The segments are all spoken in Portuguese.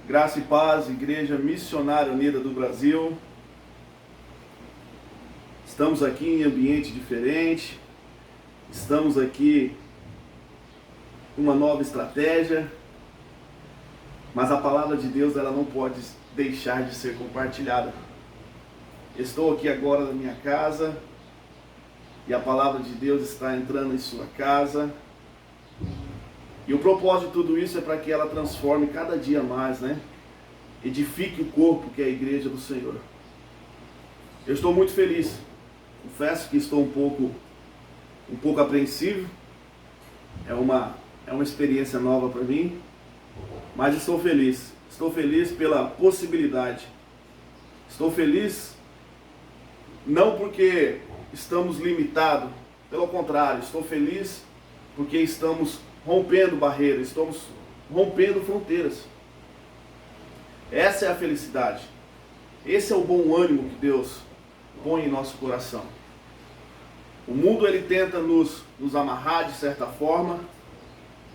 Graça e paz, Igreja Missionária Unida do Brasil. Estamos aqui em ambiente diferente, estamos aqui com uma nova estratégia, mas a palavra de Deus ela não pode deixar de ser compartilhada. Estou aqui agora na minha casa e a palavra de Deus está entrando em sua casa. E o propósito de tudo isso é para que ela transforme cada dia mais, Edifique o corpo que é a igreja do Senhor. Eu estou muito feliz. Confesso que estou um pouco apreensivo. É uma experiência nova para mim, mas estou feliz. Estou feliz pela possibilidade. Estou feliz não porque estamos limitados, pelo contrário, estou feliz porque estamos rompendo barreiras, estamos rompendo fronteiras. Essa é a felicidade. Esse é o bom ânimo que Deus põe em nosso coração. O mundo ele tenta nos amarrar de certa forma,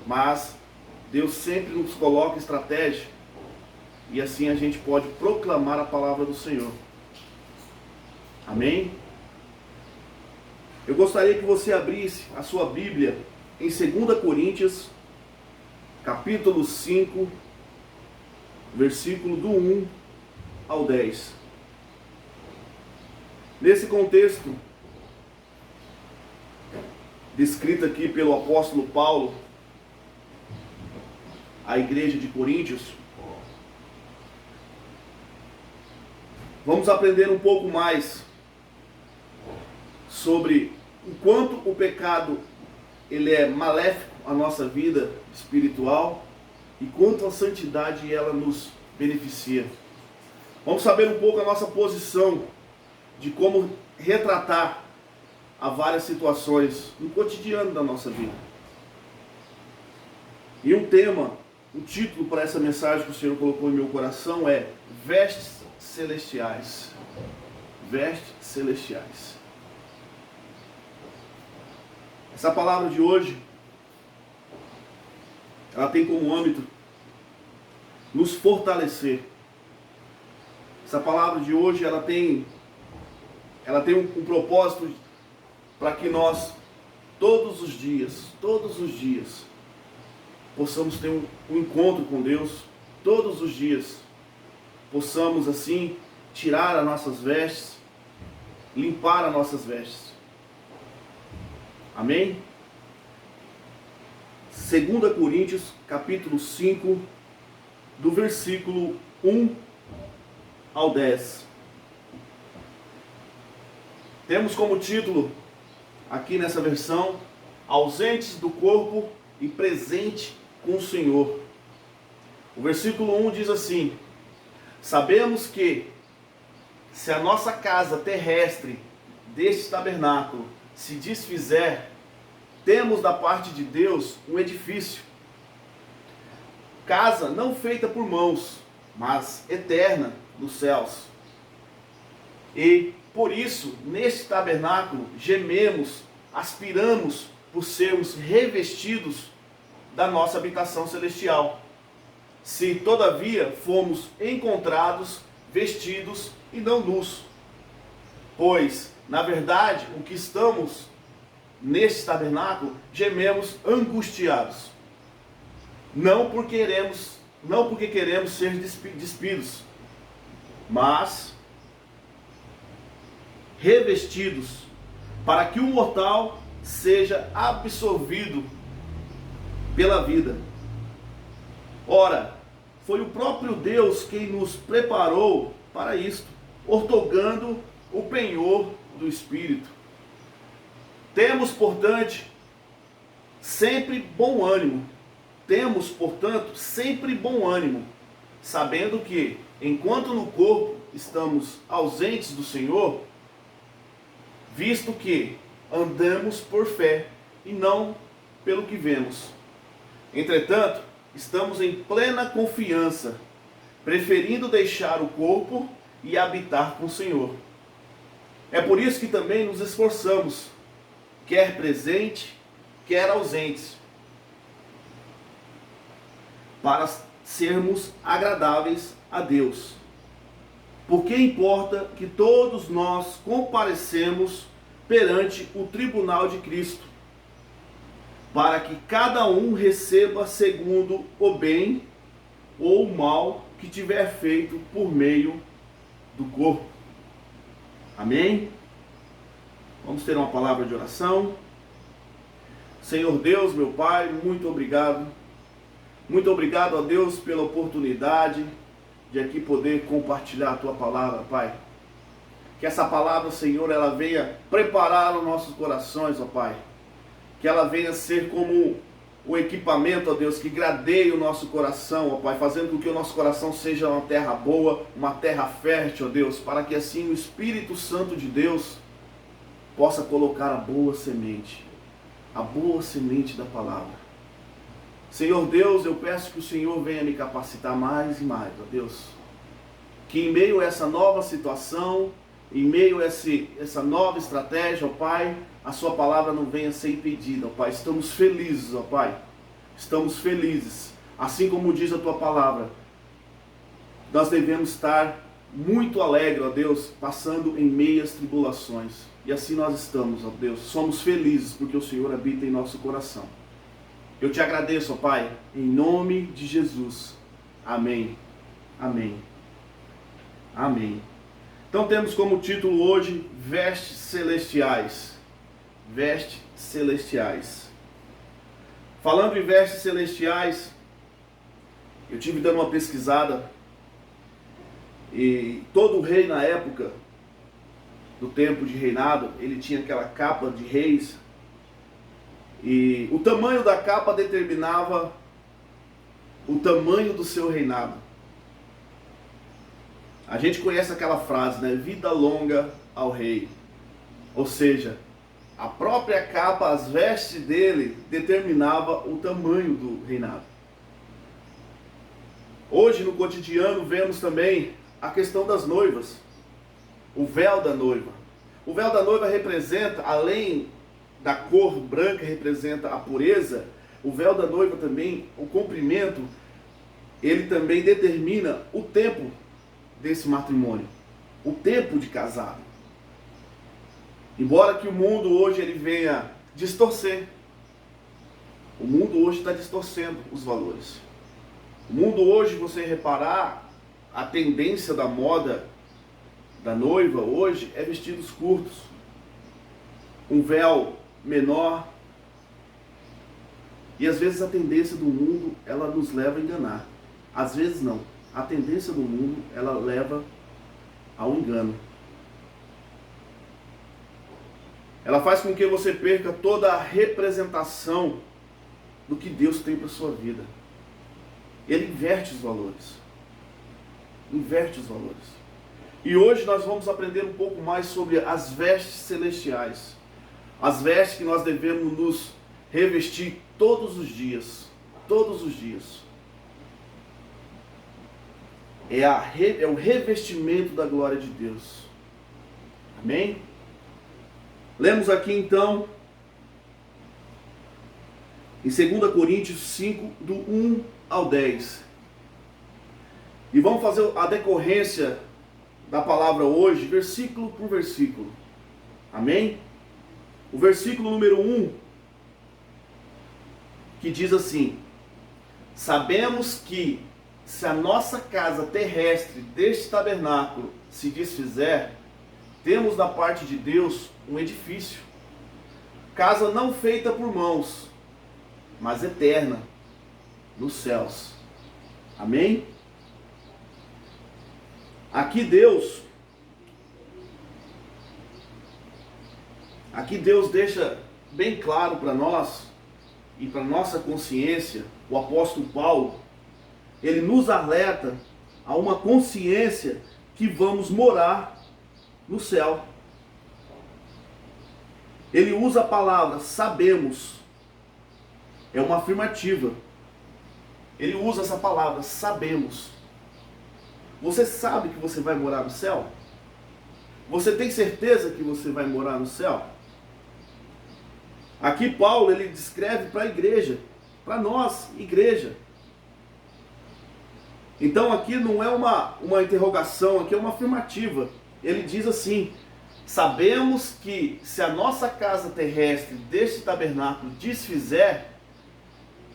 mas Deus sempre nos coloca estratégia e assim a gente pode proclamar a palavra do Senhor. Amém? Eu gostaria que você abrisse a sua Bíblia em 2 Coríntios, capítulo 5, versículo do 1 ao 10. Nesse contexto, descrito aqui pelo apóstolo Paulo, à igreja de Coríntios, vamos aprender um pouco mais sobre o quanto o pecado ele é maléfico à nossa vida espiritual e quanto a santidade ela nos beneficia. Vamos saber um pouco a nossa posição de como retratar a várias situações no cotidiano da nossa vida. E o título para essa mensagem que o Senhor colocou em meu coração é Vestes Celestiais. Vestes Celestiais. Essa palavra de hoje, ela tem como âmbito nos fortalecer. Essa palavra de hoje, ela tem um propósito para que nós, todos os dias, possamos ter um encontro com Deus, todos os dias, possamos assim, tirar as nossas vestes, limpar as nossas vestes. Amém? 2 Coríntios, capítulo 5, do versículo 1 ao 10. Temos como título, aqui nessa versão, ausentes do corpo e presente com o Senhor. O versículo 1 diz assim: sabemos que, se a nossa casa terrestre deste tabernáculo se desfizer, temos da parte de Deus um edifício, casa não feita por mãos, mas eterna nos céus. E por isso, neste tabernáculo, gememos, aspiramos por sermos revestidos da nossa habitação celestial. Se todavia fomos encontrados vestidos e não nus. Pois, na verdade, o que estamos neste tabernáculo, gememos angustiados. Não porque queremos ser despidos, mas revestidos, para que o mortal seja absorvido pela vida. Ora, foi o próprio Deus quem nos preparou para isto, outorgando o penhor do Espírito. Temos, portanto, sempre bom ânimo, sabendo que, enquanto no corpo estamos ausentes do Senhor, visto que andamos por fé e não pelo que vemos. Entretanto, estamos em plena confiança, preferindo deixar o corpo e habitar com o Senhor. É por isso que também nos esforçamos, quer presente, quer ausentes, para sermos agradáveis a Deus. Porque importa que todos nós comparecemos perante o tribunal de Cristo, para que cada um receba segundo o bem ou o mal que tiver feito por meio do corpo. Amém? Vamos ter uma palavra de oração. Senhor Deus, meu Pai, muito obrigado. Muito obrigado a Deus pela oportunidade de aqui poder compartilhar a Tua palavra, Pai. Que essa palavra, Senhor, ela venha preparar os nossos corações, ó Pai. Que ela venha ser como o equipamento, ó Deus, que gradeie o nosso coração, ó Pai, fazendo com que o nosso coração seja uma terra boa, uma terra fértil, ó Deus, para que assim o Espírito Santo de Deus possa colocar a boa semente da palavra. Senhor Deus, eu peço que o Senhor venha me capacitar mais e mais, ó Deus. Que em meio a essa nova situação, em meio a essa nova estratégia, ó Pai, a Sua palavra não venha ser impedida, ó Pai. Estamos felizes, ó Pai. Estamos felizes. Assim como diz a Tua palavra, nós devemos estar muito alegres, ó Deus, passando em meias tribulações. E assim nós estamos, ó Deus. Somos felizes porque o Senhor habita em nosso coração. Eu te agradeço, ó Pai, em nome de Jesus. Amém. Amém. Amém. Então temos como título hoje, Vestes Celestiais. Vestes Celestiais. Falando em vestes celestiais, eu tive dando uma pesquisada e todo rei na época do tempo de reinado, ele tinha aquela capa de reis e o tamanho da capa determinava o tamanho do seu reinado. A gente conhece aquela frase, né? Vida longa ao rei. Ou seja, a própria capa, as vestes dele, determinava o tamanho do reinado. Hoje, no cotidiano, vemos também a questão das noivas. O véu da noiva. O véu da noiva representa, além da cor branca, representa a pureza. O véu da noiva também, o comprimento, ele também determina o tempo desse matrimônio, o tempo de casado. Embora que o mundo hoje ele venha distorcer, o mundo hoje está distorcendo os valores. O mundo hoje, você reparar, a tendência da moda da noiva hoje é vestidos curtos, um véu menor, e às vezes a tendência do mundo ela nos leva a enganar. Às vezes não. A tendência do mundo, ela leva ao engano. Ela faz com que você perca toda a representação do que Deus tem para a sua vida. Ele inverte os valores. Inverte os valores. E hoje nós vamos aprender um pouco mais sobre as vestes celestiais. As vestes que nós devemos nos revestir todos os dias. Todos os dias. É o revestimento da glória de Deus. Amém? Lemos aqui então, em 2 Coríntios 5, do 1 ao 10. E vamos fazer a decorrência da palavra hoje, versículo por versículo. Amém? O versículo número 1, que diz assim: sabemos que se a nossa casa terrestre deste tabernáculo se desfizer, temos da parte de Deus um edifício, casa não feita por mãos, mas eterna, nos céus. Amém? Aqui Deus deixa bem claro para nós e para nossa consciência, o apóstolo Paulo, ele nos alerta a uma consciência que vamos morar no céu. Ele usa a palavra sabemos, é uma afirmativa. Ele usa essa palavra sabemos. Você sabe que você vai morar no céu? Você tem certeza que você vai morar no céu? Aqui Paulo ele descreve para a igreja, para nós, igreja. Então aqui não é uma interrogação, aqui é uma afirmativa. Ele diz assim: sabemos que se a nossa casa terrestre deste tabernáculo desfizer,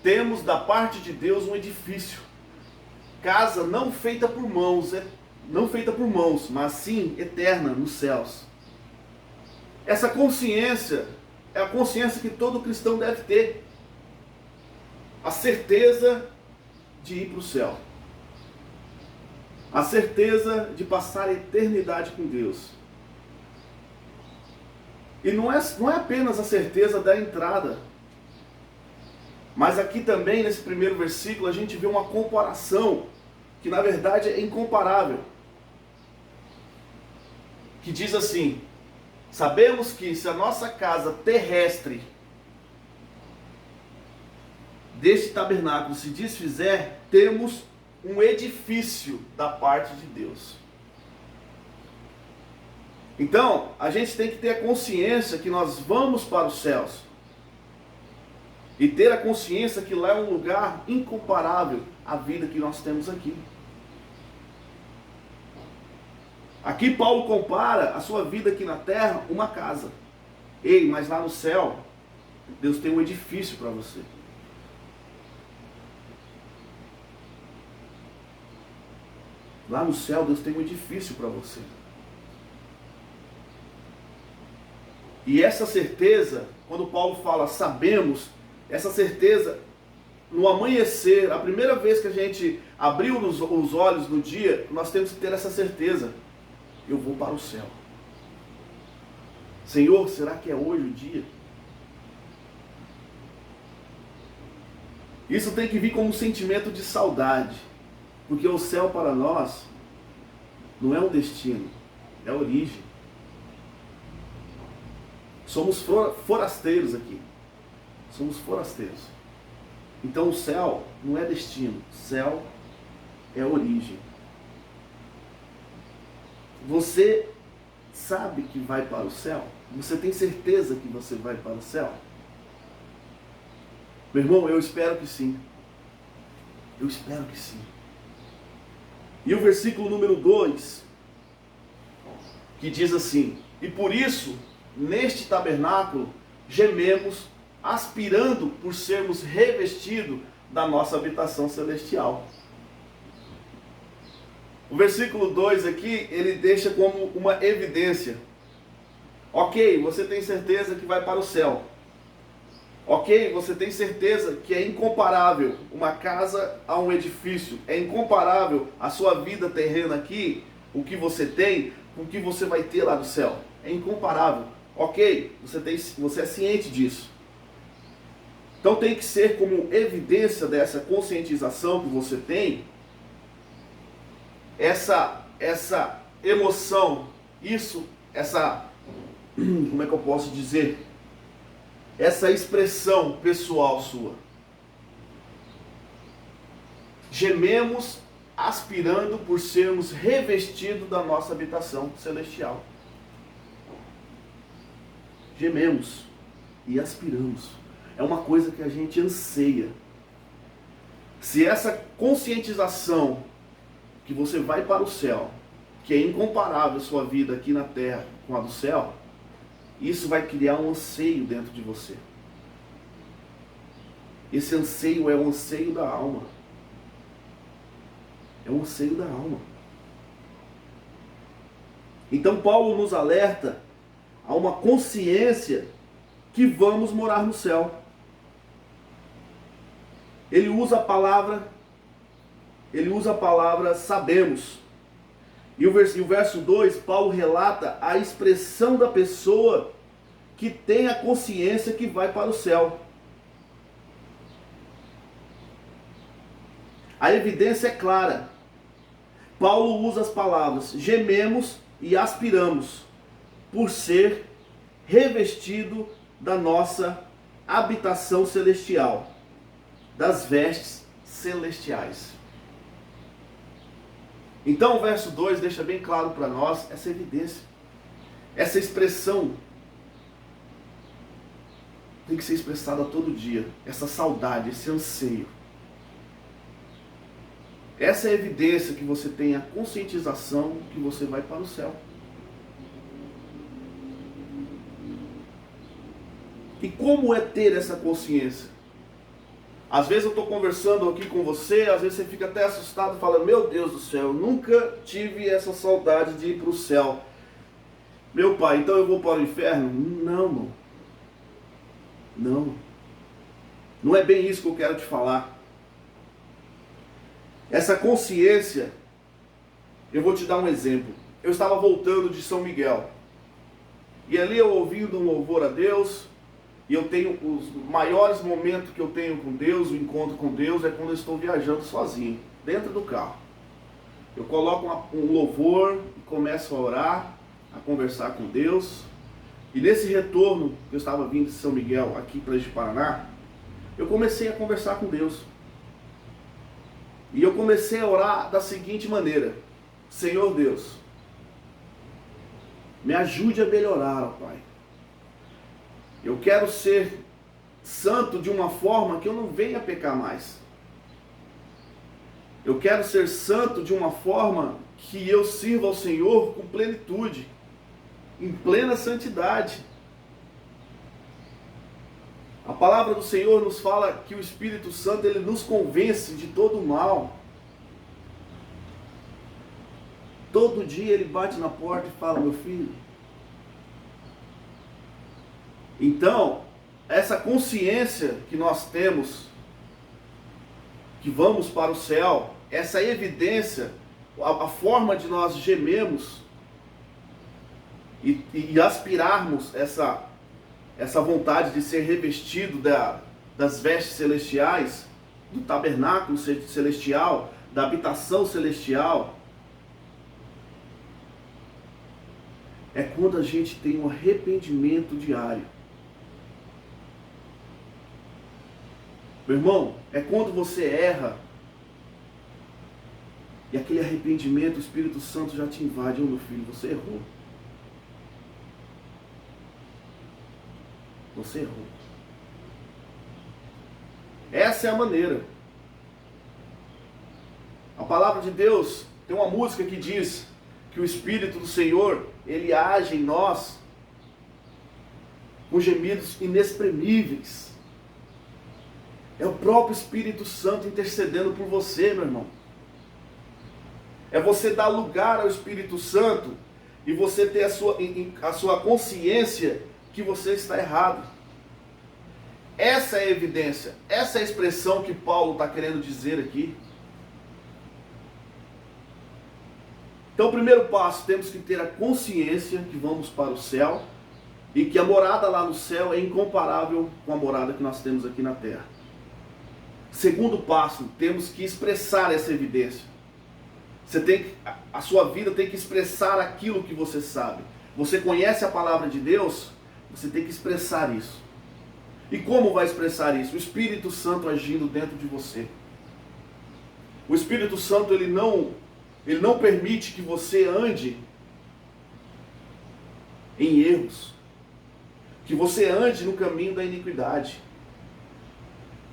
temos da parte de Deus um edifício, casa não feita por mãos, mas sim eterna nos céus. Essa consciência é a consciência que todo cristão deve ter. A certeza de ir para o céu. A certeza de passar a eternidade com Deus. E não é apenas a certeza da entrada. Mas aqui também, nesse primeiro versículo, a gente vê uma comparação que na verdade é incomparável. Que diz assim: sabemos que se a nossa casa terrestre deste tabernáculo se desfizer, temos um edifício da parte de Deus. Então, a gente tem que ter a consciência que nós vamos para os céus. E ter a consciência que lá é um lugar incomparável à vida que nós temos aqui. Aqui Paulo compara a sua vida aqui na terra uma casa. Ei, mas lá no céu, Deus tem um edifício para você. Lá no céu, Deus tem um edifício para você. E essa certeza, quando Paulo fala sabemos, essa certeza, no amanhecer, a primeira vez que a gente abriu os olhos no dia, nós temos que ter essa certeza. Eu vou para o céu. Senhor, será que é hoje o dia? Isso tem que vir como um sentimento de saudade. Porque o céu para nós não é um destino, é a origem. Somos forasteiros aqui. Somos forasteiros. Então o céu não é destino, o céu é a origem. Você sabe que vai para o céu? Você tem certeza que você vai para o céu? Meu irmão, eu espero que sim. Eu espero que sim. E o versículo número 2, que diz assim: e por isso, neste tabernáculo, gememos, aspirando por sermos revestidos da nossa habitação celestial. O versículo 2 aqui, ele deixa como uma evidência. Ok, você tem certeza que vai para o céu. Ok, você tem certeza que é incomparável uma casa a um edifício. É incomparável a sua vida terrena aqui, o que você tem, com o que você vai ter lá no céu. É incomparável. Ok, você é ciente disso. Então tem que ser como evidência dessa conscientização que você tem, essa emoção, como é que eu posso dizer? Essa expressão pessoal sua. Gememos aspirando por sermos revestidos da nossa habitação celestial. Gememos e aspiramos. É uma coisa que a gente anseia. Se essa conscientização que você vai para o céu, que é incomparável a sua vida aqui na terra com a do céu, isso vai criar um anseio dentro de você. Esse anseio é o anseio da alma. É o anseio da alma. Então Paulo nos alerta a uma consciência que vamos morar no céu. Ele usa a palavra sabemos. E o verso 2, Paulo relata a expressão da pessoa que tem a consciência que vai para o céu. A evidência é clara. Paulo usa as palavras gememos e aspiramos por ser revestido da nossa habitação celestial, das vestes celestiais. Então o verso 2 deixa bem claro para nós essa evidência, essa expressão tem que ser expressada todo dia, essa saudade, esse anseio. Essa é a evidência que você tem a conscientização que você vai para o céu. E como é ter essa consciência? Às vezes eu estou conversando aqui com você, às vezes você fica até assustado, fala, meu Deus do céu, eu nunca tive essa saudade de ir para o céu. Meu pai, então eu vou para o inferno? Não, irmão. Não. Não é bem isso que eu quero te falar. Essa consciência, eu vou te dar um exemplo. Eu estava voltando de São Miguel. E ali eu ouvindo um louvor a Deus, e eu tenho os maiores momentos que eu tenho com Deus, o encontro com Deus, é quando eu estou viajando sozinho, dentro do carro. Eu coloco um louvor e começo a orar, a conversar com Deus. E nesse retorno, que eu estava vindo de São Miguel aqui para Ji Paraná, eu comecei a conversar com Deus. E eu comecei a orar da seguinte maneira: Senhor Deus, me ajude a melhorar, ó Pai. Eu quero ser santo de uma forma que eu não venha pecar mais. Eu quero ser santo de uma forma que eu sirva ao Senhor com plenitude, em plena santidade. A palavra do Senhor nos fala que o Espírito Santo, ele nos convence de todo o mal. Todo dia ele bate na porta e fala, meu filho. Então, essa consciência que nós temos, que vamos para o céu, essa evidência, a forma de nós gememos e aspirarmos essa vontade de ser revestido das vestes celestiais, do tabernáculo celestial, da habitação celestial, é quando a gente tem um arrependimento diário. Meu irmão, é quando você erra e aquele arrependimento, o Espírito Santo já te invade. Ô meu filho, você errou. Você errou. Essa é a maneira. A palavra de Deus, tem uma música que diz que o Espírito do Senhor, ele age em nós com gemidos inexprimíveis. É o próprio Espírito Santo intercedendo por você, meu irmão. É você dar lugar ao Espírito Santo e você ter a sua consciência que você está errado. Essa é a evidência, essa é a expressão que Paulo está querendo dizer aqui. Então, o primeiro passo, temos que ter a consciência que vamos para o céu e que a morada lá no céu é incomparável com a morada que nós temos aqui na terra. Segundo passo, temos que expressar essa evidência. A sua vida tem que expressar aquilo que você sabe. Você conhece a palavra de Deus, você tem que expressar isso. E como vai expressar isso? O Espírito Santo agindo dentro de você. O Espírito Santo, ele não permite que você ande em erros, que você ande no caminho da iniquidade.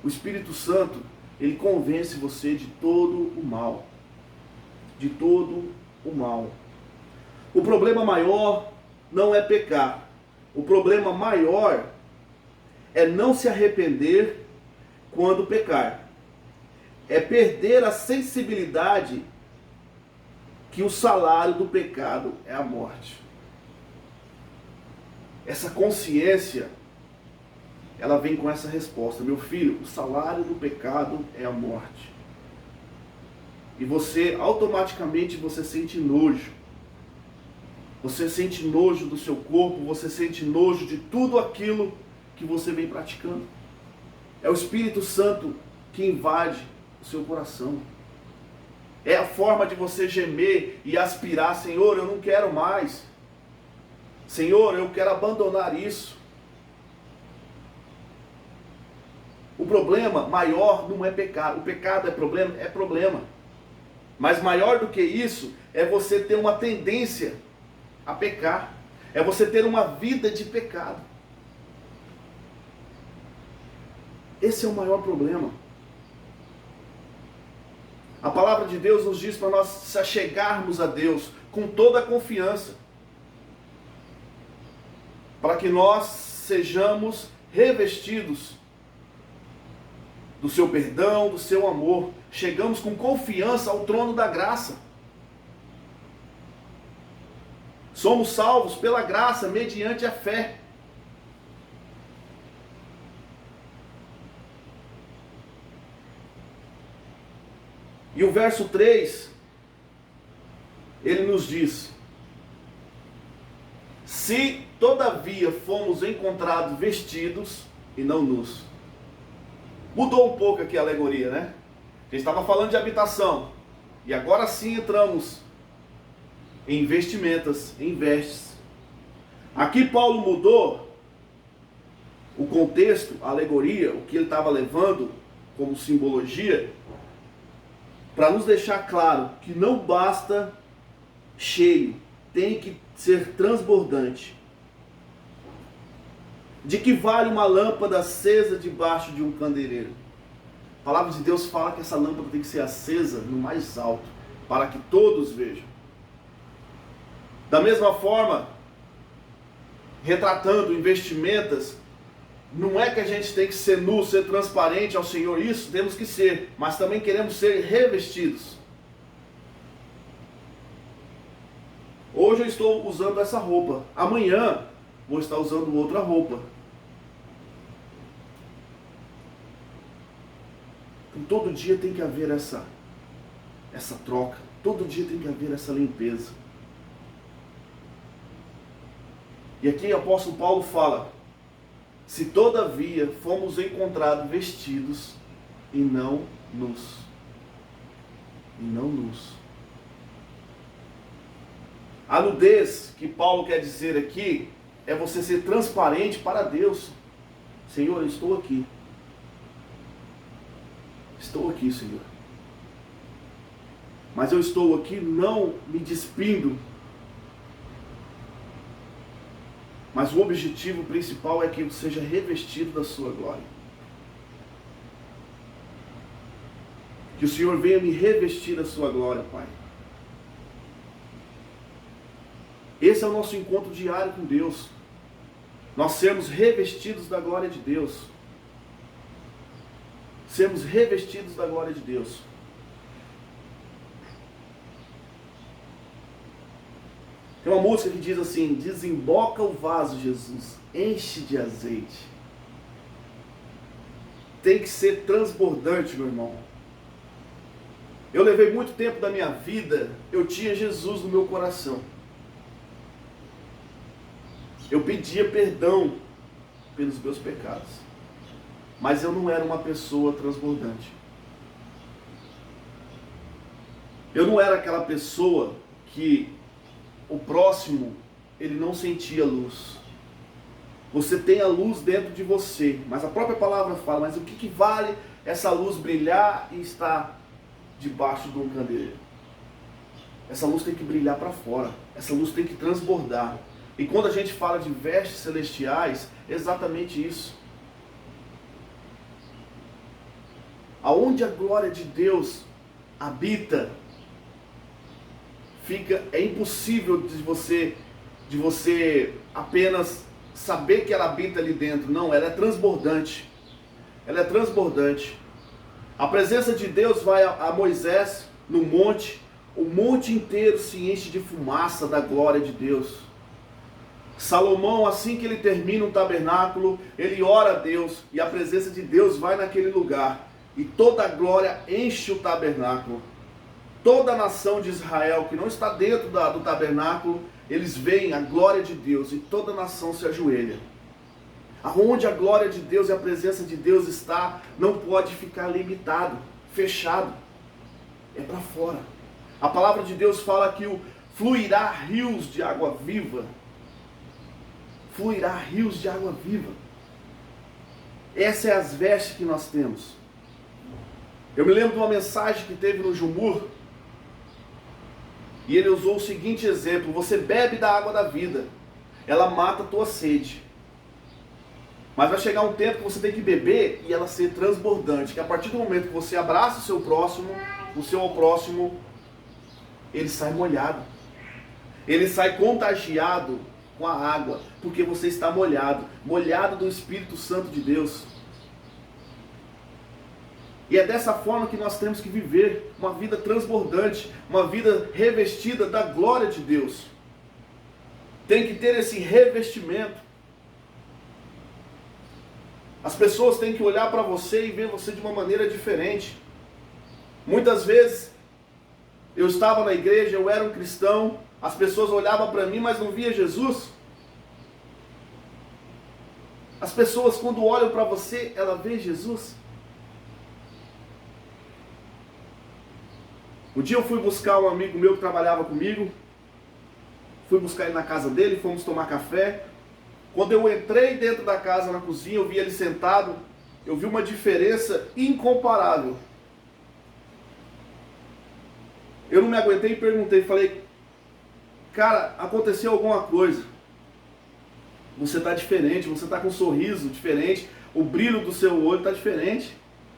O Espírito Santo, ele convence você de todo o mal. De todo o mal. O problema maior não é pecar. O problema maior é não se arrepender quando pecar. É perder a sensibilidade que o salário do pecado é a morte. Essa consciência, ela vem com essa resposta. Meu filho, o salário do pecado é a morte. E você, automaticamente, você sente nojo. Você sente nojo do seu corpo, você sente nojo de tudo aquilo que você vem praticando. É o Espírito Santo que invade o seu coração. É a forma de você gemer e aspirar, Senhor, eu não quero mais. Senhor, eu quero abandonar isso. O problema maior não é pecado. O pecado é problema? É problema. Mas maior do que isso é você ter uma tendência a pecar. É você ter uma vida de pecado. Esse é o maior problema. A palavra de Deus nos diz para nós se achegarmos a Deus com toda a confiança, para que nós sejamos revestidos do seu perdão, do seu amor. Chegamos com confiança ao trono da graça. Somos salvos pela graça, mediante a fé. E o verso 3, ele nos diz: se todavia fomos encontrados vestidos e não nus. Mudou um pouco aqui a alegoria, né? A gente estava falando de habitação. E agora sim entramos em vestimentas, em vestes. Aqui Paulo mudou o contexto, a alegoria, o que ele estava levando como simbologia, para nos deixar claro que não basta cheio, tem que ser transbordante. De que vale uma lâmpada acesa debaixo de um candeeiro? A palavra de Deus fala que essa lâmpada tem que ser acesa no mais alto, para que todos vejam. Da mesma forma, retratando em vestimentas, não é que a gente tem que ser nu, ser transparente ao Senhor, isso temos que ser, mas também queremos ser revestidos. Hoje eu estou usando essa roupa, amanhã vou estar usando outra roupa. Então, todo dia tem que haver essa troca, todo dia tem que haver essa limpeza. E aqui o apóstolo Paulo fala: se todavia fomos encontrados vestidos e não nus. E não nus. A nudez que Paulo quer dizer aqui é você ser transparente para Deus. Senhor, eu estou aqui. Estou aqui, Senhor. Mas eu estou aqui não me despindo. Mas o objetivo principal é que eu seja revestido da sua glória. Que o Senhor venha me revestir da sua glória, Pai. Esse é o nosso encontro diário com Deus. Nós sermos revestidos da glória de Deus. Sermos revestidos da glória de Deus. Tem uma música que diz assim: desemboca o vaso, Jesus, enche de azeite. Tem que ser transbordante, meu irmão. Eu levei muito tempo da minha vida, eu tinha Jesus no meu coração. Eu pedia perdão pelos meus pecados. Mas eu não era uma pessoa transbordante. Eu não era aquela pessoa que o próximo, ele não sentia luz. Você tem a luz dentro de você, mas a própria palavra fala: mas o que vale essa luz brilhar e estar debaixo de um candeeiro? Essa luz tem que brilhar para fora, essa luz tem que transbordar. E quando a gente fala de vestes celestiais, é exatamente isso. Aonde a glória de Deus habita, é impossível de você apenas saber que ela habita ali dentro. Não, ela é transbordante. Ela é transbordante. A presença de Deus vai a Moisés no monte, o monte inteiro se enche de fumaça da glória de Deus. Salomão, assim que ele termina um tabernáculo, ele ora a Deus e a presença de Deus vai naquele lugar. E toda a glória enche o tabernáculo. Toda a nação de Israel que não está dentro do tabernáculo, eles veem a glória de Deus e toda a nação se ajoelha. Aonde a glória de Deus e a presença de Deus está, não pode ficar limitado, fechado. É para fora. A palavra de Deus fala que fluirá rios de água viva. Fluirá rios de água viva. Essas são as vestes que nós temos. Eu me lembro de uma mensagem que teve no Jumur, e ele usou o seguinte exemplo: você bebe da água da vida, ela mata a tua sede. Mas vai chegar um tempo que você tem que beber e ela ser transbordante, que a partir do momento que você abraça o seu próximo, o seu próximo, ele sai molhado. Ele sai contagiado com a água, porque você está molhado, molhado do Espírito Santo de Deus. E é dessa forma que nós temos que viver uma vida transbordante, uma vida revestida da glória de Deus. Tem que ter esse revestimento. As pessoas têm que olhar para você e ver você de uma maneira diferente. Muitas vezes, eu estava na igreja, eu era um cristão, as pessoas olhavam para mim, mas não via Jesus. As pessoas, quando olham para você, ela vê Jesus. Um dia eu fui buscar um amigo meu que trabalhava comigo, fui buscar ele na casa dele, fomos tomar café. Quando eu entrei dentro da casa, na cozinha, eu vi ele sentado, eu vi uma diferença incomparável. Eu não me aguentei e perguntei, falei, cara, aconteceu alguma coisa? Você está diferente, você está com um sorriso diferente, o brilho do seu olho está diferente.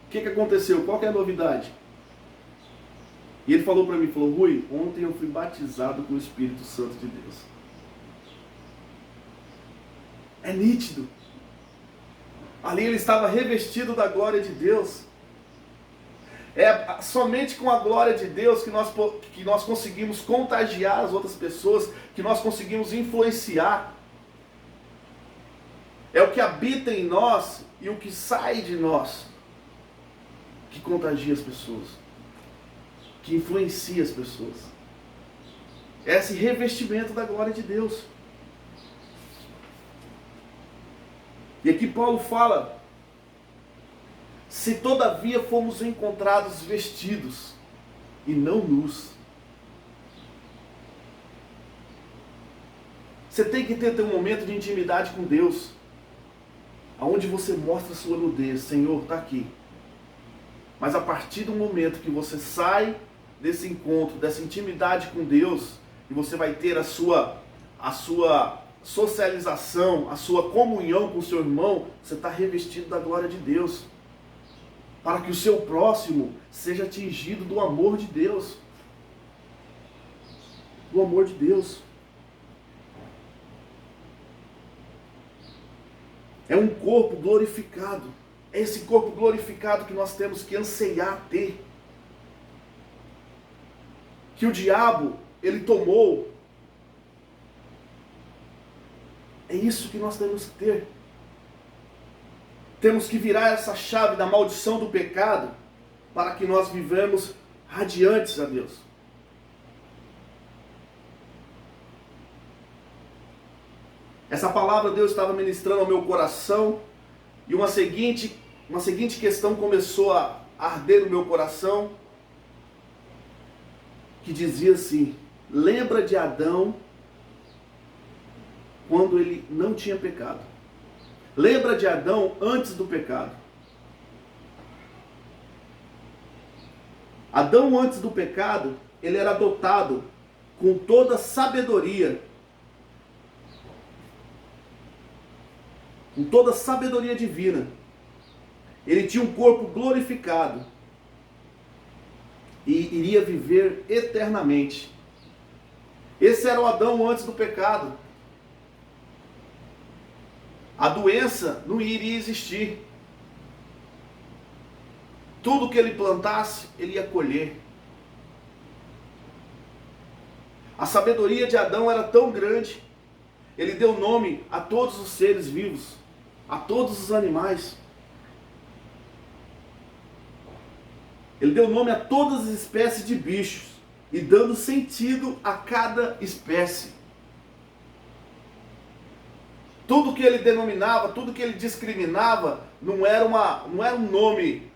O que aconteceu? Qual que é a novidade? E ele falou para mim, falou, Rui, ontem eu fui batizado com o Espírito Santo de Deus. É nítido. Ali ele estava revestido da glória de Deus. É somente com a glória de Deus que nós conseguimos contagiar as outras pessoas, que nós conseguimos influenciar. É o que habita em nós e o que sai de nós que contagia as pessoas, que influencia as pessoas. É esse revestimento da glória de Deus. E aqui Paulo fala, se todavia fomos encontrados vestidos e não nus. Você tem que ter um momento de intimidade com Deus, onde você mostra a sua nudez. Senhor, está aqui. Mas a partir do momento que você sai desse encontro, dessa intimidade com Deus, e você vai ter a sua socialização, a sua comunhão com o seu irmão, você está revestido da glória de Deus, para que o seu próximo seja atingido do amor de Deus. Do amor de Deus. É um corpo glorificado. É esse corpo glorificado que nós temos que anseiar ter. Que o diabo, ele tomou. É isso que nós temos que ter. Temos que virar essa chave da maldição do pecado para que nós vivamos radiantes a Deus. Essa palavra Deus estava ministrando ao meu coração e uma seguinte questão começou a arder no meu coração, que dizia assim: lembra de Adão quando ele não tinha pecado. Lembra de Adão antes do pecado. Adão antes do pecado, ele era dotado com toda sabedoria. Com toda sabedoria divina. Ele tinha um corpo glorificado. E iria viver eternamente. Esse era o Adão antes do pecado. A doença não iria existir. Tudo que ele plantasse, ele ia colher. A sabedoria de Adão era tão grande, ele deu nome a todos os seres vivos, a todos os animais. Ele deu nome a todas as espécies de bichos, e dando sentido a cada espécie. Tudo que ele denominava, tudo que ele discriminava, não era um nome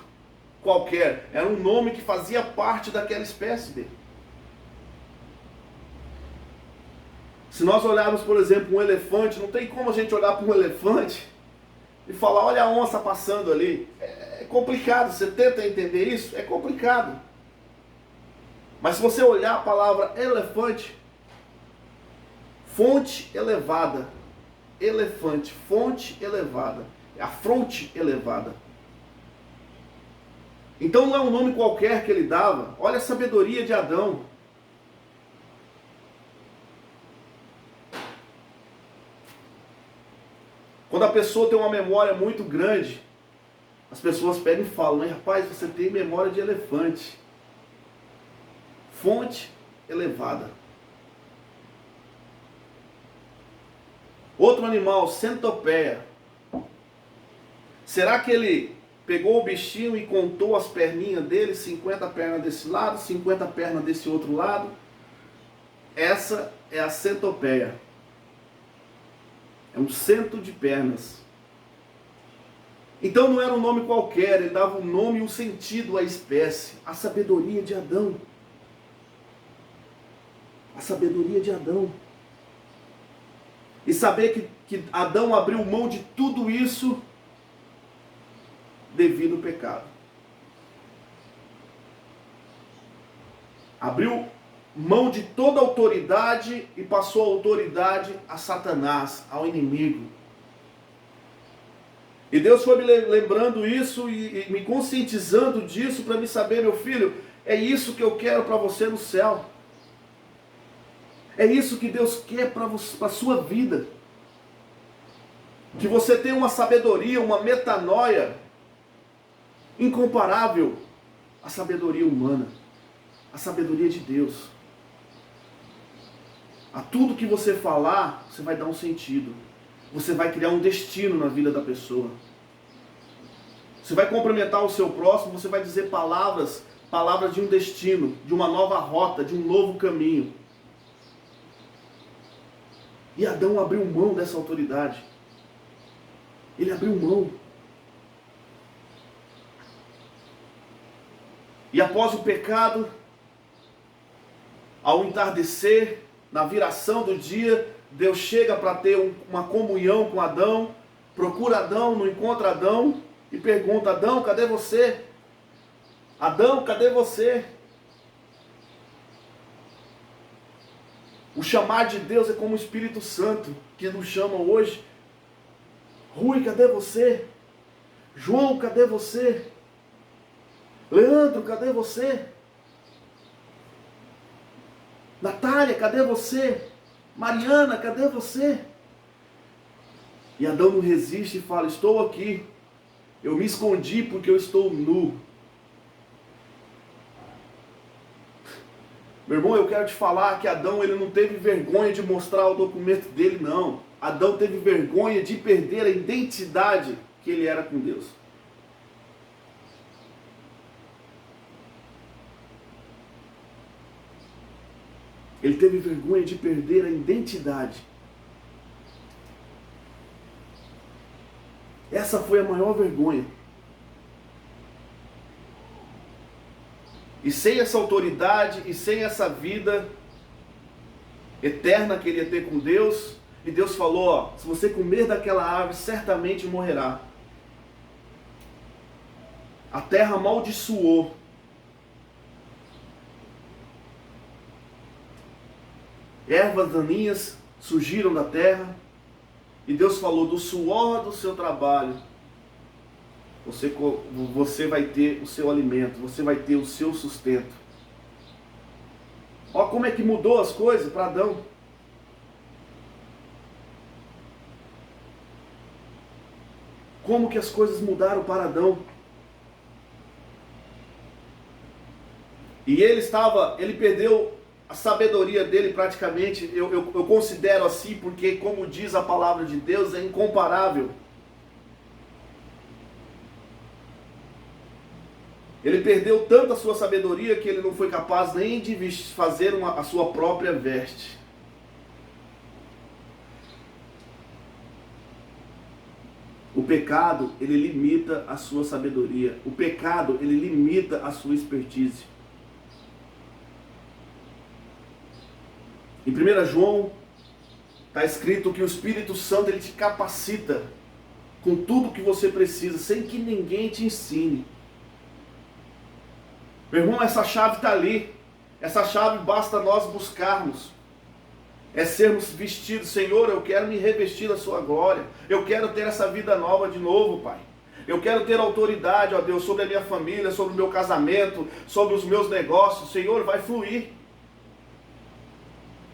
qualquer, era um nome que fazia parte daquela espécie dele. Se nós olharmos, por exemplo, um elefante, não tem como a gente olhar para um elefante e falar, olha a onça passando ali. É complicado, você tenta entender isso? É complicado. Mas se você olhar a palavra elefante, fonte elevada, elefante, fonte elevada, é a fronte elevada. Então não é um nome qualquer que ele dava. Olha a sabedoria de Adão. Quando a pessoa tem uma memória muito grande, as pessoas pegam e falam, mas rapaz, você tem memória de elefante. Fonte elevada. Outro animal, centopeia. Será que ele pegou o bichinho e contou as perninhas dele? 50 pernas desse lado, 50 pernas desse outro lado. Essa é a centopeia. É um cento de pernas. Então não era um nome qualquer, ele dava um nome e um sentido à espécie. A sabedoria de Adão. A sabedoria de Adão. E saber que Adão abriu mão de tudo isso devido ao pecado. Abriu mão de toda a autoridade e passou a autoridade a Satanás, ao inimigo. E Deus foi me lembrando isso e me conscientizando disso para me saber, meu filho, é isso que eu quero para você no céu. É isso que Deus quer para a sua vida. Que você tenha uma sabedoria, uma metanoia incomparável à sabedoria humana, à sabedoria de Deus. A tudo que você falar, você vai dar um sentido. Você vai criar um destino na vida da pessoa. Você vai cumprimentar o seu próximo, você vai dizer palavras de um destino, de uma nova rota, de um novo caminho. E Adão abriu mão dessa autoridade. Ele abriu mão. E após o pecado, ao entardecer, na viração do dia, Deus chega para ter uma comunhão com Adão, procura Adão, não encontra Adão, e pergunta, Adão, cadê você? Adão, cadê você? O chamar de Deus é como o Espírito Santo, que nos chama hoje. Rui, cadê você? João, cadê você? Leandro, cadê você? Natália, cadê você? Mariana, cadê você? E Adão não resiste e fala, estou aqui. Eu me escondi porque eu estou nu. Meu irmão, eu quero te falar que Adão ele não teve vergonha de mostrar o documento dele, não. Adão teve vergonha de perder a identidade que ele era com Deus. Ele teve vergonha de perder a identidade. Essa foi a maior vergonha. E sem essa autoridade e sem essa vida eterna que ele ia ter com Deus, e Deus falou, ó, se você comer daquela árvore, certamente morrerá. A terra amaldiçoou. Ervas daninhas surgiram da terra, e Deus falou, do suor do seu trabalho, você vai ter o seu alimento, você vai ter o seu sustento. Olha como é que mudou as coisas para Adão. Como que as coisas mudaram para Adão. E ele perdeu a sabedoria dele praticamente, eu considero assim, porque como diz a palavra de Deus, é incomparável. Ele perdeu tanto a sua sabedoria que ele não foi capaz nem de fazer a sua própria veste. O pecado, ele limita a sua sabedoria. O pecado, ele limita a sua expertise. Em 1 João, está escrito que o Espírito Santo, ele te capacita com tudo que você precisa, sem que ninguém te ensine. Meu irmão, essa chave está ali. Essa chave basta nós buscarmos. É sermos vestidos. Senhor, eu quero me revestir da sua glória. Eu quero ter essa vida nova de novo, Pai. Eu quero ter autoridade, ó Deus, sobre a minha família, sobre o meu casamento, sobre os meus negócios. Senhor, vai fluir.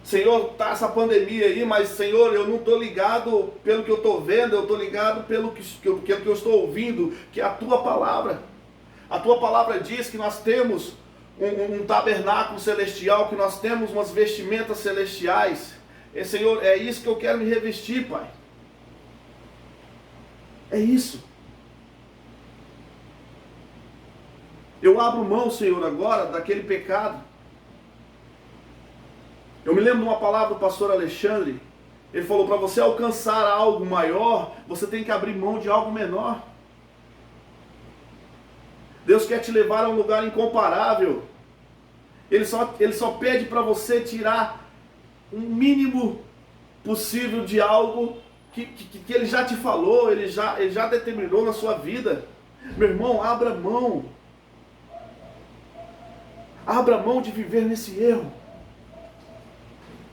Senhor, tá essa pandemia aí, mas Senhor, eu não estou ligado pelo que eu estou vendo, eu estou ligado pelo que eu estou ouvindo, que é a Tua palavra. A Tua palavra diz que nós temos um tabernáculo celestial, que nós temos umas vestimentas celestiais. E, Senhor, é isso que eu quero me revestir, Pai. É isso. Eu abro mão, Senhor, agora daquele pecado. Eu me lembro de uma palavra do pastor Alexandre. Ele falou: para você alcançar algo maior, você tem que abrir mão de algo menor. Deus quer te levar a um lugar incomparável. Ele só pede para você tirar um mínimo possível de algo que Ele já te falou, Ele já determinou na sua vida. Meu irmão, abra mão. Abra mão de viver nesse erro.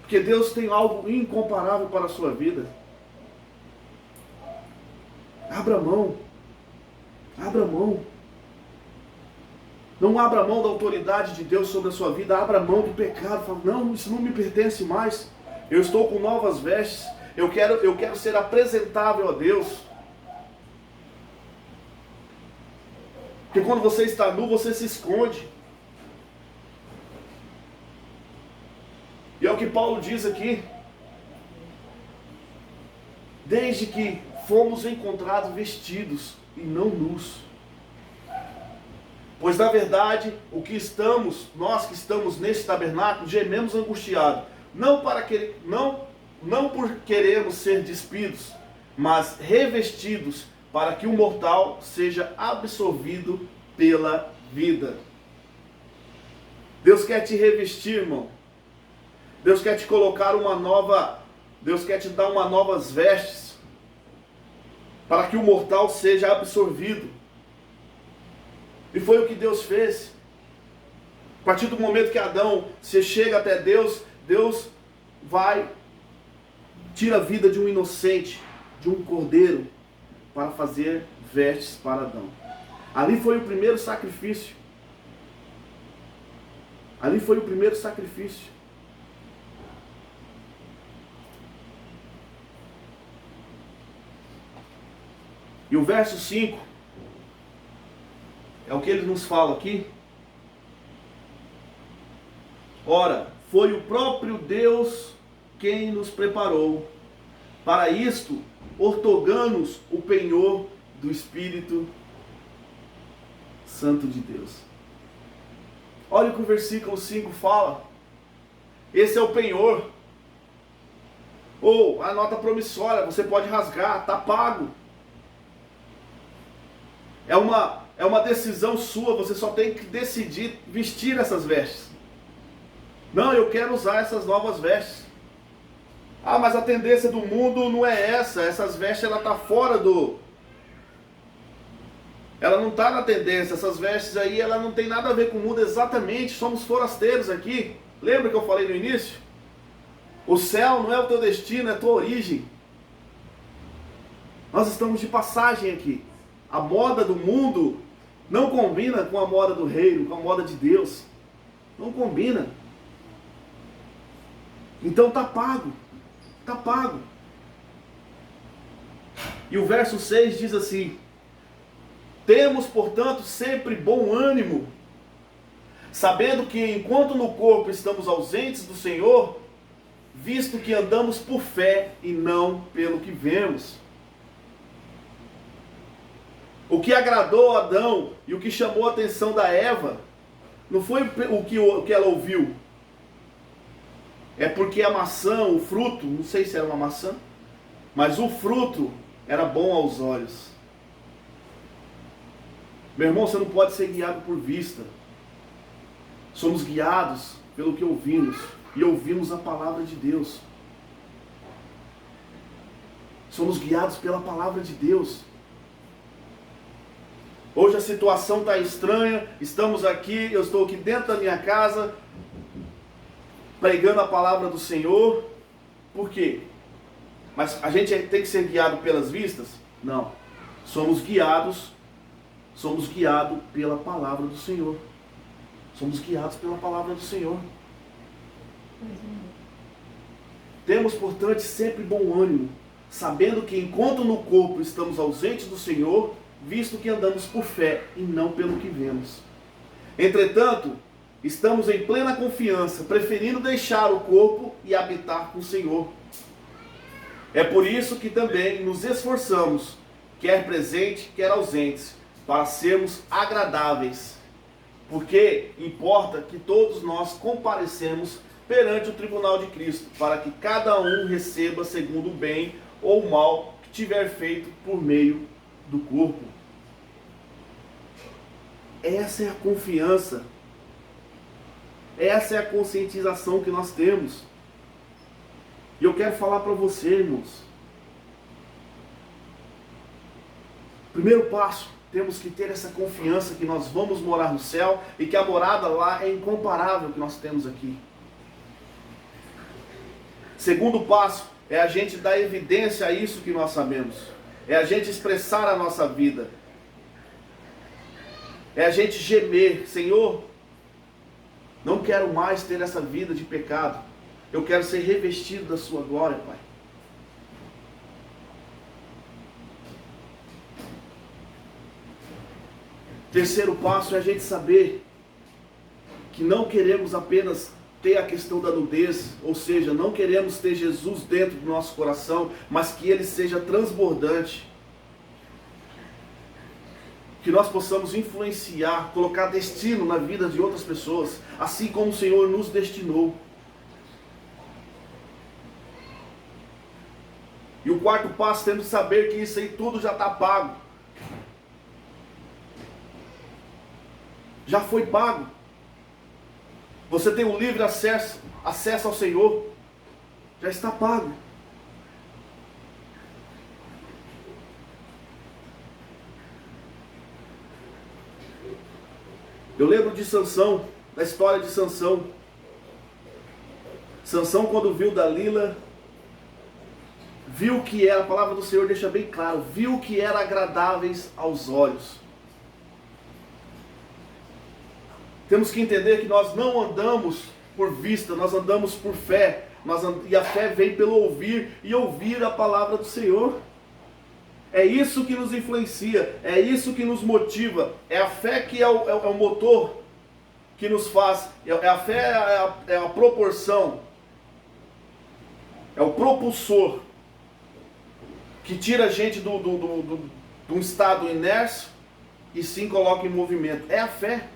Porque Deus tem algo incomparável para a sua vida. Abra mão. Abra mão. Não abra mão da autoridade de Deus sobre a sua vida. Abra mão do pecado. Fala: não, isso não me pertence mais. Eu estou com novas vestes. Eu quero ser apresentável a Deus. Porque quando você está nu, você se esconde. E é o que Paulo diz aqui. Desde que fomos encontrados vestidos e não nus. Pois na verdade, nós que estamos nesse tabernáculo, gememos angustiados, não por querermos ser despidos, mas revestidos, para que o mortal seja absorvido pela vida. Deus quer te revestir, irmão. Deus quer te colocar Deus quer te dar novas vestes, para que o mortal seja absorvido. E foi o que Deus fez. A partir do momento que Adão se chega até Deus, Deus tira a vida de um inocente, de um cordeiro, para fazer vestes para Adão. Ali foi o primeiro sacrifício. Ali foi o primeiro sacrifício. E o verso 5 é o que ele nos fala aqui. Ora, foi o próprio Deus quem nos preparou para isto, ortogando-nos o penhor do Espírito Santo de Deus. Olha o que o versículo 5 fala. Esse é o penhor. Ou a nota promissória, você pode rasgar, está pago. É uma decisão sua, você só tem que decidir vestir essas vestes. Não, eu quero usar essas novas vestes. Ah, mas a tendência do mundo não é essa. Essas vestes, ela está fora ela não está na tendência. Essas vestes aí, ela não tem nada a ver com o mundo exatamente. Somos forasteiros aqui. Lembra que eu falei no início? O céu não é o teu destino, é a tua origem. Nós estamos de passagem aqui. A moda do mundo não combina com a moda do reino, com a moda de Deus. Não combina. Então está pago. Está pago. E o verso 6 diz assim: temos, portanto, sempre bom ânimo, sabendo que enquanto no corpo estamos ausentes do Senhor, visto que andamos por fé e não pelo que vemos. O que agradou a Adão e o que chamou a atenção da Eva não foi o que ela ouviu. É porque a maçã, o fruto, não sei se era uma maçã, mas o fruto era bom aos olhos. Meu irmão, você não pode ser guiado por vista. Somos guiados pelo que ouvimos. E ouvimos a palavra de Deus. Somos guiados pela palavra de Deus. Hoje a situação está estranha, estamos aqui, eu estou aqui dentro da minha casa, pregando a palavra do Senhor. Por quê? Mas a gente tem que ser guiado pelas vistas? Não. somos guiados pela palavra do Senhor. Somos guiados pela palavra do Senhor. Temos, portanto, sempre bom ânimo, sabendo que enquanto no corpo estamos ausentes do Senhor, visto que andamos por fé e não pelo que vemos. Entretanto, estamos em plena confiança, preferindo deixar o corpo e habitar com o Senhor. É por isso que também nos esforçamos, quer presente, quer ausentes, para sermos agradáveis, porque importa que todos nós comparecemos perante o tribunal de Cristo, para que cada um receba segundo o bem ou o mal que tiver feito por meio do corpo. Essa é a confiança, essa é a conscientização que nós temos. E eu quero falar para você, irmãos. Primeiro passo, temos que ter essa confiança que nós vamos morar no céu e que a morada lá é incomparável que nós temos aqui. Segundo passo, é a gente dar evidência a isso que nós sabemos. É a gente expressar a nossa vida. É a gente gemer: Senhor, não quero mais ter essa vida de pecado. Eu quero ser revestido da sua glória, Pai. Terceiro passo é a gente saber que não queremos apenas ter a questão da nudez, ou seja, não queremos ter Jesus dentro do nosso coração, mas que ele seja transbordante. Que nós possamos influenciar, colocar destino na vida de outras pessoas, assim como o Senhor nos destinou. E o quarto passo, temos que saber que isso aí tudo já está pago. Já foi pago. Você tem um livre acesso ao Senhor. Já está pago. Eu lembro de Sansão, da história de Sansão. Sansão, quando viu Dalila, viu que era, a palavra do Senhor deixa bem claro, viu que era agradáveis aos olhos. Temos que entender que nós não andamos por vista, nós andamos por fé. E a fé vem pelo ouvir e ouvir a palavra do Senhor. É isso que nos influencia, é isso que nos motiva. É a fé que é o motor que nos faz. A fé é a proporção, é o propulsor que tira a gente de um estado inércio e sim coloca em movimento. É a fé.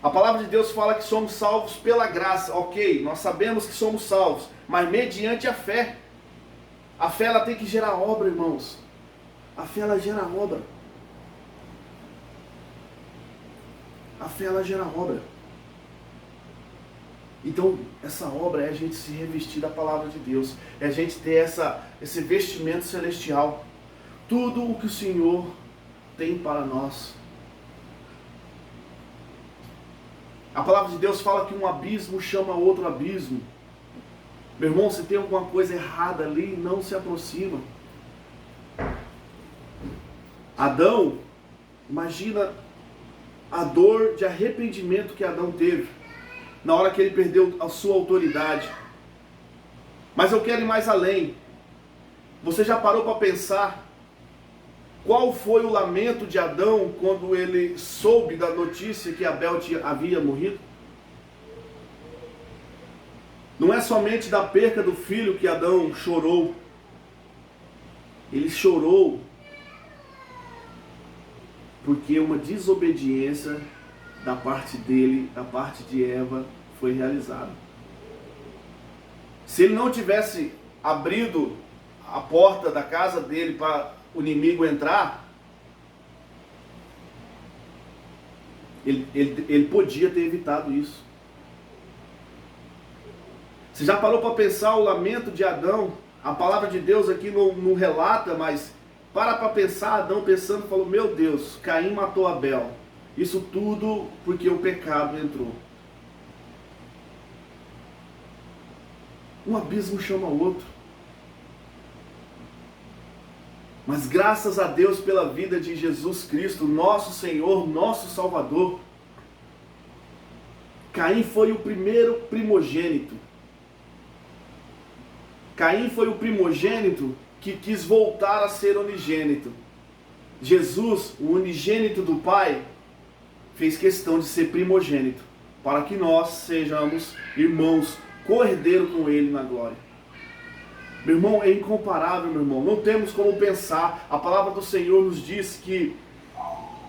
A palavra de Deus fala que somos salvos pela graça. Ok, nós sabemos que somos salvos, mas mediante a fé. A fé, ela tem que gerar obra, irmãos. A fé, ela gera obra. A fé, ela gera obra. Então, essa obra é a gente se revestir da palavra de Deus. É a gente ter esse vestimento celestial. Tudo o que o Senhor tem para nós. A palavra de Deus fala que um abismo chama outro abismo. Meu irmão, se tem alguma coisa errada ali, não se aproxima. Adão, imagina a dor de arrependimento que Adão teve na hora que ele perdeu a sua autoridade. Mas eu quero ir mais além. Você já parou para pensar qual foi o lamento de Adão quando ele soube da notícia que Abel havia morrido? Não é somente da perca do filho que Adão chorou. Ele chorou porque uma desobediência da parte dele, da parte de Eva, foi realizada. Se ele não tivesse abrido a porta da casa dele para o inimigo entrar, ele podia ter evitado isso. Você já parou para pensar o lamento de Adão? A palavra de Deus aqui não relata, mas para pensar, Adão pensando, falou: meu Deus, Caim matou Abel. Isso tudo porque o pecado entrou. Um abismo chama o outro. Mas graças a Deus pela vida de Jesus Cristo, nosso Senhor, nosso Salvador. Caim foi o primeiro primogênito. Caim foi o primogênito que quis voltar a ser unigênito. Jesus, o unigênito do Pai, fez questão de ser primogênito, para que nós sejamos irmãos, co-herdeiro com Ele na glória. Meu irmão, é incomparável, meu irmão. Não temos como pensar. A palavra do Senhor nos diz que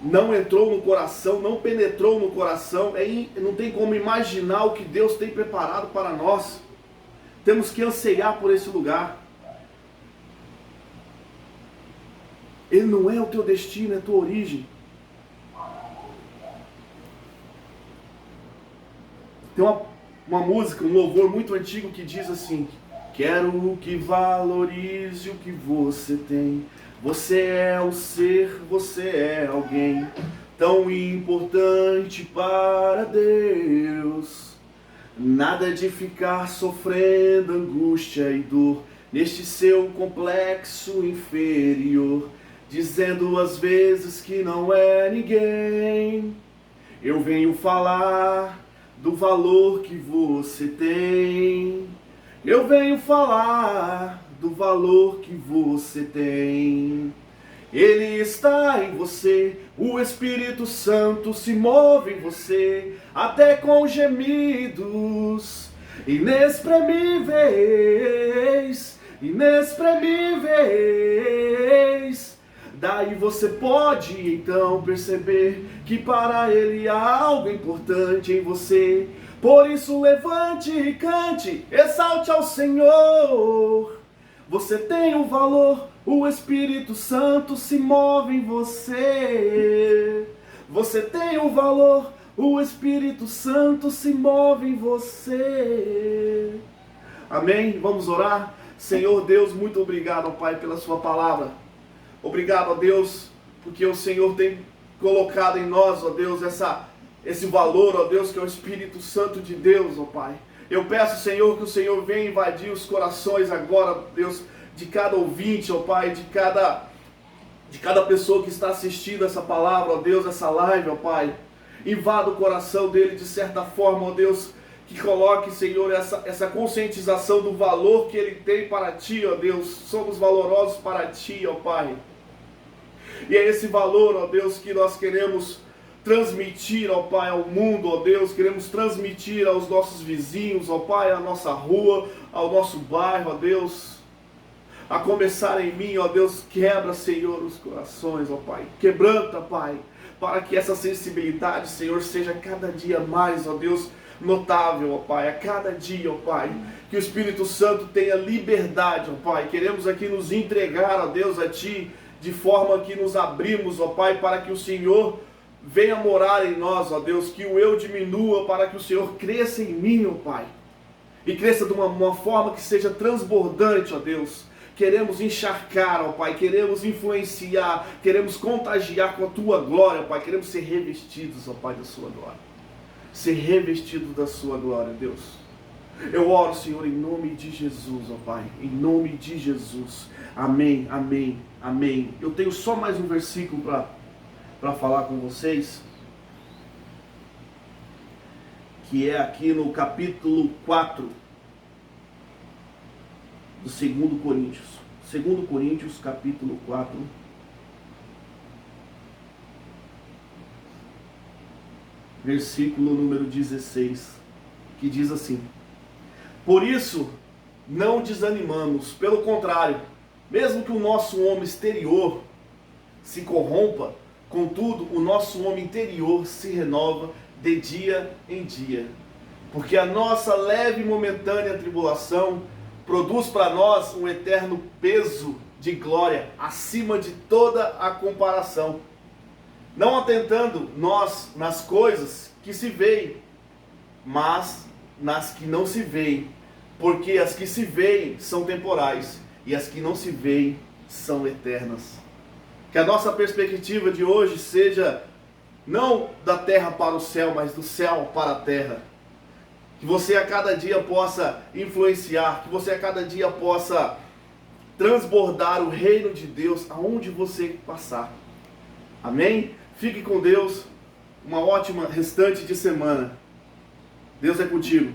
não entrou no coração, não penetrou no coração. Não tem como imaginar o que Deus tem preparado para nós. Temos que anseiar por esse lugar. Ele não é o teu destino, é a tua origem. Tem uma música, um louvor muito antigo que diz assim: quero que valorize o que você tem. Você é um ser, você é alguém tão importante para Deus. Nada de ficar sofrendo angústia e dor neste seu complexo inferior, dizendo às vezes que não é ninguém. Eu venho falar do valor que você tem. Eu venho falar do valor que você tem. Ele está em você, o Espírito Santo se move em você, até com gemidos inexprimíveis, inexprimíveis. Daí você pode então perceber que para Ele há algo importante em você. Por isso levante e cante, exalte ao Senhor. Você tem um valor, o Espírito Santo se move em você. Você tem um valor, o Espírito Santo se move em você. Amém? Vamos orar? Senhor Deus, muito obrigado, Pai, pela sua palavra. Obrigado, ó Deus, porque o Senhor tem colocado em nós, ó Deus, esse valor, ó Deus, que é o Espírito Santo de Deus, ó Pai. Eu peço, Senhor, que o Senhor venha invadir os corações agora, Deus, de cada ouvinte, ó Pai, de cada pessoa que está assistindo essa palavra, ó Deus, essa live, ó Pai. Invada o coração dele de certa forma, ó Deus, que coloque, Senhor, essa conscientização do valor que ele tem para Ti, ó Deus. Somos valorosos para Ti, ó Pai. E é esse valor, ó Deus, que nós queremos transmitir, ó Pai, ao mundo, ó Deus. Queremos transmitir aos nossos vizinhos, ó Pai, à nossa rua, ao nosso bairro, ó Deus. A começar em mim, ó Deus, quebra, Senhor, os corações, ó Pai. Quebranta, Pai, para que essa sensibilidade, Senhor, seja cada dia mais, ó Deus, notável, ó Pai, a cada dia, ó Pai, que o Espírito Santo tenha liberdade, ó Pai. Queremos aqui nos entregar, ó Deus, a Ti, de forma que nos abrimos, ó Pai, para que o Senhor venha morar em nós, ó Deus, que o eu diminua, para que o Senhor cresça em mim, ó Pai, e cresça de uma forma que seja transbordante, ó Deus. Queremos encharcar, ó Pai, queremos influenciar, queremos contagiar com a Tua glória, ó Pai, queremos ser revestidos, ó Pai, da Sua glória. Ser revestido da Sua glória, Deus. Eu oro, Senhor, em nome de Jesus, ó Pai, em nome de Jesus. Amém, amém, amém. Eu tenho só mais um versículo para falar com vocês, que é aqui no capítulo 4 do 2 Coríntios. 2 Coríntios, capítulo 4. Versículo número 16, que diz assim: por isso, não desanimamos, pelo contrário, mesmo que o nosso homem exterior se corrompa, contudo, o nosso homem interior se renova de dia em dia. Porque a nossa leve e momentânea tribulação produz para nós um eterno peso de glória, acima de toda a comparação. Não atentando nós nas coisas que se veem, mas nas que não se veem, porque as que se veem são temporais, e as que não se veem são eternas. Que a nossa perspectiva de hoje seja não da terra para o céu, mas do céu para a terra. Que você a cada dia possa influenciar, que você a cada dia possa transbordar o reino de Deus aonde você passar. Amém? Fique com Deus. Uma ótima restante de semana. Deus é contigo.